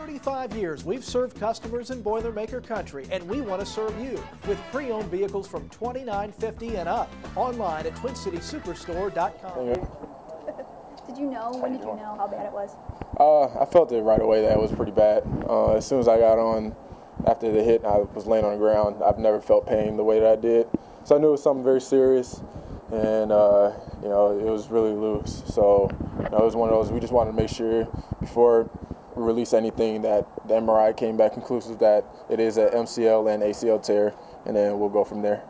35 years, we've served customers in Boilermaker country, and we want to serve you with pre-owned vehicles from $29.50 and up. Online at TwinCitySuperstore.com. Did you know? When did you know how bad it was? I felt it right away that it was pretty bad. As soon as I got on, after the hit, I was laying on the ground. I've never felt pain the way that I did. So I knew it was something very serious, and you know, it was really loose. So you know, it was one of those, we just wanted to make sure before we release anything that the MRI came back conclusive that it is an MCL and ACL tear, and then we'll go from there.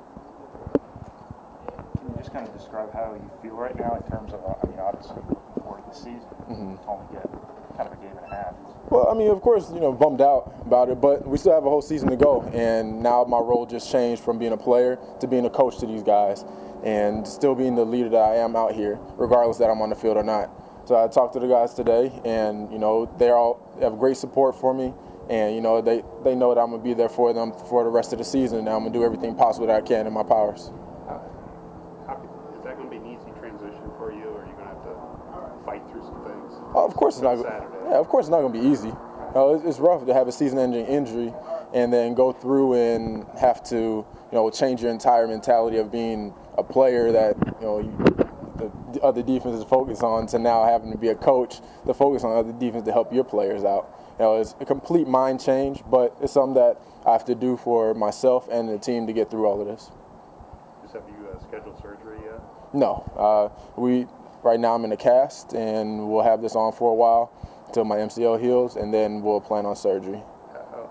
Can you just kind of describe how you feel right now in terms of, I mean, obviously looking forward to the season, you only get kind of a game and a half. Well, I mean, of course, you know, bummed out about it, but we still have a whole season to go, and now my role just changed from being a player to being a coach to these guys, and still being the leader that I am out here, regardless that I'm on the field or not. So I talked to the guys today, and you know, they have great support for me, and you know, they know that I'm gonna be there for them for the rest of the season, and I'm gonna do everything possible that I can in my powers. Is that gonna be an easy transition for you, or are you gonna have to fight through some things? Of course it's not. Yeah, of course it's not gonna be easy. It's rough to have a season-ending injury and then go through and have to, you know, change your entire mentality of being a player that, you know, the other defenses focus on to now having to be a coach to focus on other defense to help your players out. You know, it's a complete mind change, but it's something that I have to do for myself and the team to get through all of this. Have you scheduled surgery yet? No. Right now I'm in a cast, and we'll have this on for a while until my MCL heals, and then we'll plan on surgery.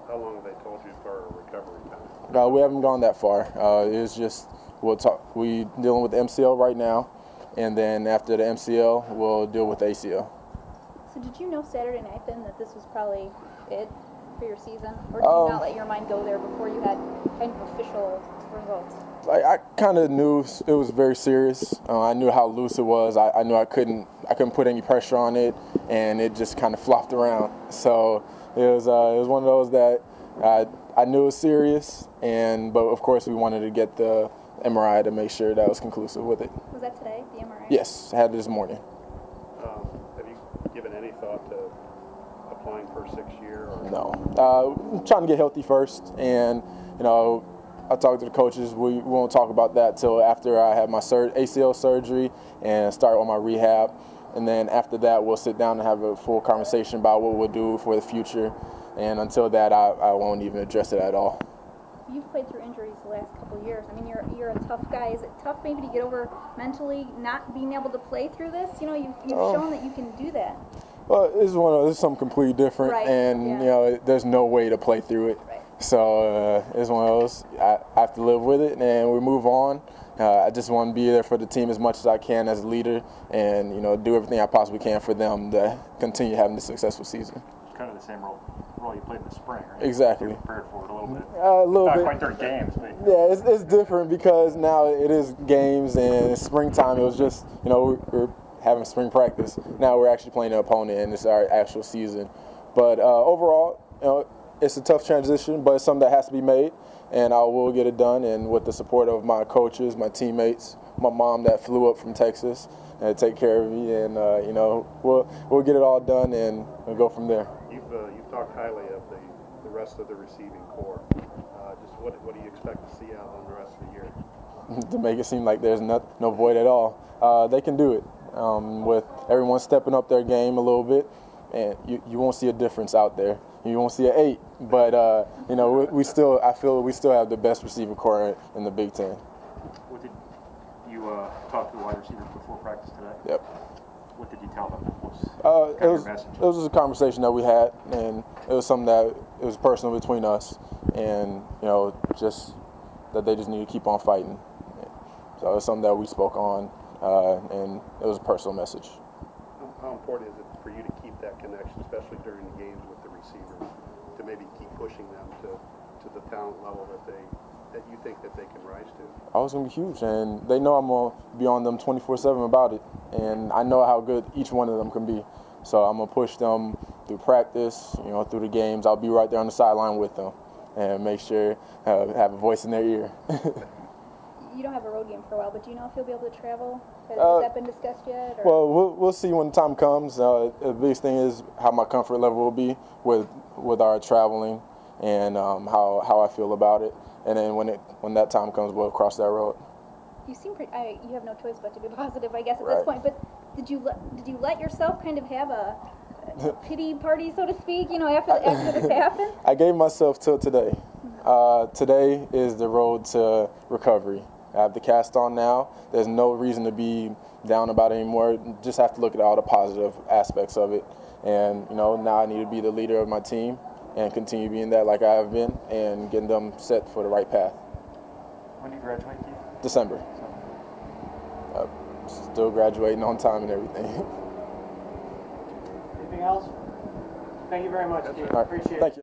How long have they told you for recovery time? We haven't gone that far. It's just we dealing with the MCL right now, and then after the MCL, we'll deal with the ACL. So did you know Saturday night then that this was probably it for your season, or did you not let your mind go there before you had kind of official results? I kind of knew it was very serious. I knew how loose it was. I knew I couldn't put any pressure on it, and it just kind of flopped around. So it was one of those that I knew it was serious, but of course we wanted to get the MRI to make sure that was conclusive with it. Was that today, the MRI? Yes, I had it this morning. Have you given any thought to applying for a 6th year? Or? No. I'm trying to get healthy first, and you know, I talked to the coaches. We won't talk about that till after I have my ACL surgery and start on my rehab. And then after that, we'll sit down and have a full conversation about what we'll do for the future. And until that, I won't even address it at all. You've played through injuries the last couple of years. I mean, you're a tough guy. Is it tough maybe to get over mentally not being able to play through this? You know, you've shown that you can do that. Well, this is something completely different, right. And yeah. You know, there's no way to play through it. Right. So it's one of those. I have to live with it, and we move on. I just want to be there for the team as much as I can as a leader, and you know, do everything I possibly can for them to continue having a successful season. It's kind of the same role you played in the spring, right? Exactly. You're prepared for it a little bit. A little bit. Not quite 30 games, but yeah, it's different because now it is games, and it's springtime. It was just, you know, we're having spring practice. Now we're actually playing an opponent, and it's our actual season. But overall, you know, it's a tough transition, but it's something that has to be made, and I will get it done. And with the support of my coaches, my teammates, my mom that flew up from Texas and take care of me, and you know, we'll get it all done and we'll go from there. You've talked highly of the rest of the receiving core. Just what do you expect to see out of them the rest of the year? To make it seem like there's no void at all. They can do it with everyone stepping up their game a little bit, and you won't see a difference out there. You won't see an 8, but you know, I feel we still have the best receiver core in the Big Ten. What did you talk to the wide receivers before practice today? Yep. What did you tell them? It was just a conversation that we had, and it was something that it was personal between us, and you know, just that they just need to keep on fighting. So it was something that we spoke on, and it was a personal message. How important is it for you to keep that connection, especially during the games with the receivers, to maybe keep pushing them to the talent level that you think that they can rise to? Oh, it's going to be huge, and they know I'm going to be on them 24/7 about it, and I know how good each one of them can be. So I'm going to push them through practice, you know, through the games. I'll be right there on the sideline with them and make sure I have a voice in their ear. you don't have a road game for a while, but do you know if you'll be able to travel? Has that been discussed yet? Or? Well, we'll see when the time comes. The biggest thing is how my comfort level will be with our traveling and how I feel about it. And then when that time comes, we'll cross that road. You seem pretty. You have no choice but to be positive, I guess, at Right. this point. But did you let yourself kind of have a pity party, so to speak? You know, after this happened. I gave myself till today. Today is the road to recovery. I have the cast on now. There's no reason to be down about it anymore. Just have to look at all the positive aspects of it. And now I need to be the leader of my team and continue being that like I have been and getting them set for the right path. When do you graduate, Keith? December. Still graduating on time and everything. Anything else? Thank you very much, Keith. Right. Appreciate it. Thank you.